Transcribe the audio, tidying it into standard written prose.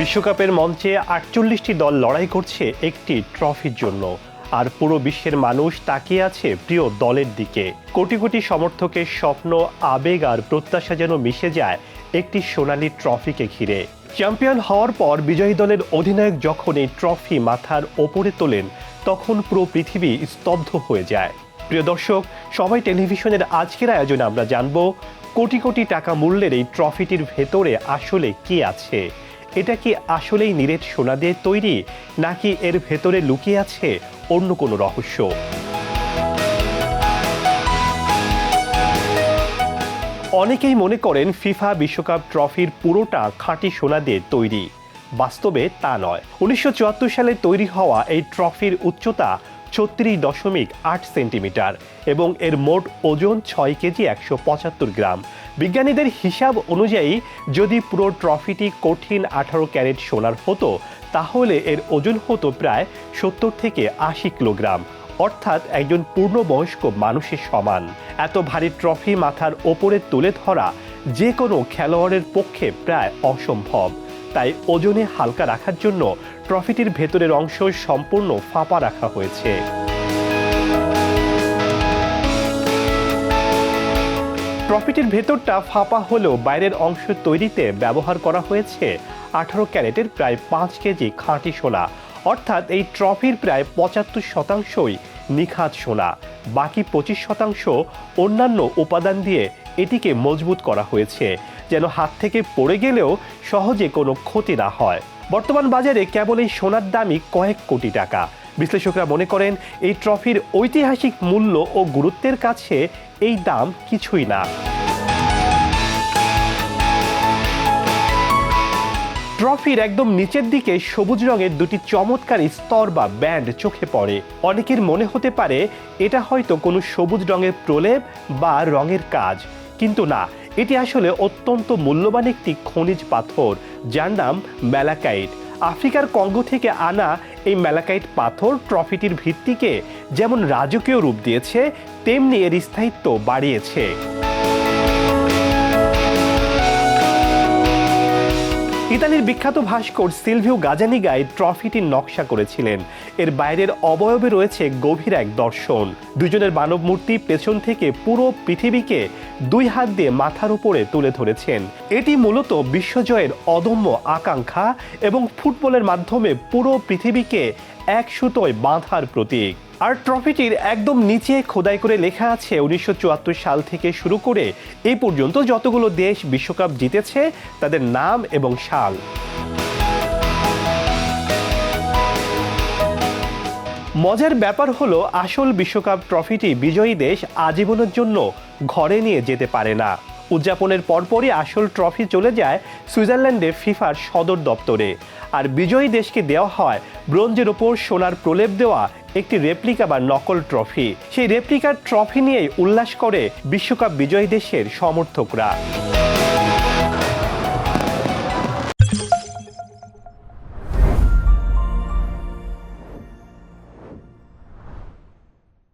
বিশ্বকাপের মঞ্চে ৪৮টি দল লড়াই করছে একটি ট্রফির জন্য, আর পুরো বিশ্বের মানুষ তাকিয়ে আছে প্রিয় দলের দিকে। কোটি কোটি সমর্থকের স্বপ্ন, আবেগ আর প্রত্যাশা যেন মিশে যায় একটি সোনালী ট্রফিকে ঘিরে। চ্যাম্পিয়ন হওয়ার পর বিজয়ী দলের অধিনায়ক যখন এই ট্রফি মাথার ওপরে তোলেন, তখন পুরো পৃথিবী স্তব্ধ হয়ে যায়। প্রিয় দর্শক, সবাই টেলিভিশনের আজকের আয়োজনে আমরা জানব কোটি কোটি টাকা মূল্যের এই ট্রফিটির ভেতরে আসলে কি আছে। এটা কি আসলেই নিরেট সোনা দিয়ে তৈরি, নাকি এর ভেতরে লুকিয়ে আছে অন্য কোনো রহস্য? অনেকেই মনে করেন ফিফা বিশ্বকাপ ট্রফির পুরোটা খাঁটি সোনা দিয়ে তৈরি। বাস্তবে তা নয়। 1974 সালে তৈরি হওয়া এই ট্রফির উচ্চতা 36.8 সেন্টিমিটার এবং এর মোট ওজন 6 কেজি 175 গ্রাম। বিজ্ঞানীদের হিসাব অনুযায়ী যদি পুরো ট্রফিটি কঠিন 18 ক্যারেট সোনার হতো, তাহলে এর ওজন হতো প্রায় 70 থেকে 80 কিলোগ্রাম, অর্থাৎ একজন পূর্ণবয়স্ক মানুষের সমান। এত ভারী ট্রফি মাথার ওপরে তুলে ধরা যে কোনো খেলোয়াড়ের পক্ষে প্রায় অসম্ভব। তাই ওজনে হালকা রাখার জন্য ট্রফিটির ভেতরের অংশ সম্পূর্ণ ফাঁপা রাখা হয়েছে। ট্রফিটির ভেতরটা ফাঁপা হলেও বাইরের অংশ তৈরিতে ব্যবহার করা হয়েছে 18 ক্যারেটের প্রায় 5 কেজি খাঁটি সোনা, অর্থাৎ এই ট্রফির প্রায় 75% নিখাত সোনা। বাকি 25% অন্যান্য উপাদান দিয়ে এটিকে মজবুত করা হয়েছে, যেন হাত থেকে পড়ে গেলেও সহজে কোনো ক্ষতি না হয়। বর্তমান বাজারে কেবল এই সোনার দামই কয়েক কোটি টাকা। বিশ্লেষকরা মনে করেন এই ট্রফির ঐতিহাসিক মূল্য ও গুরুত্বের কাছে এই দাম কিছুই না। ট্রফির একদম নিচের দিকে সবুজ রঙের দুটি চমৎকার স্তর বা ব্যান্ড চোখে পড়ে। অনেকের মনে হতে পারে এটা হয়তো কোনো সবুজ রঙের প্রলেপ বা রঙের কাজ, কিন্তু না, এটি আসলে অত্যন্ত মূল্যবান একটি খনিজ পাথর, যার নাম ম্যালাকাইট। আফ্রিকার কঙ্গো থেকে আনা এই ম্যালাকাইট পাথর ট্রফিটির ভিত্তিকে যেমন রাজকীয় রূপ দিয়েছে, তেমনি এর স্থায়িত্ব বাড়িয়েছে। ইতালির বিখ্যাত ভাস্কর সিলভিও গাজানিগা এই ট্রফিটির নকশা করেছিলেন। এর বাইরের অবয়বে রয়েছে গভীর এক দর্শন। দুজনের মানব মূর্তি পেছন থেকে পুরো পৃথিবীকে 2 হাত দিয়ে মাথার উপরে তুলে ধরেছেন। এটি মূলত বিশ্বজয়ের অদম্য আকাঙ্ক্ষা এবং ফুটবলের মাধ্যমে পুরো পৃথিবীকে এক সুতোয় বাঁধার প্রতীক। আর ট্রফিটির একদম নিচে খোদাই করে লেখা আছে 1974 সাল থেকে শুরু করে এই পর্যন্ত যতগুলো দেশ বিশ্বকাপ জিতেছে তাদের নাম এবং সাল। মজার ব্যাপার হলো, আসল বিশ্বকাপ ট্রফিটি বিজয়ী দেশ আজীবনের জন্য ঘরে নিয়ে যেতে পারে না। উদযাপনের পরপরই আসল ট্রফি চলে যায় সুইজারল্যান্ডে ফিফার সদর দপ্তরে, আর বিজয়ী দেশকে দেওয়া হয় ব্রোঞ্জের ওপর সোনার প্রলেপ দেওয়া একটি রেপ্লিকা বা নকল ট্রফি। সেই রেপ্লিকার ট্রফি নিয়েই উল্লাস করে বিশ্বকাপ বিজয়ী দেশের সমর্থকরা।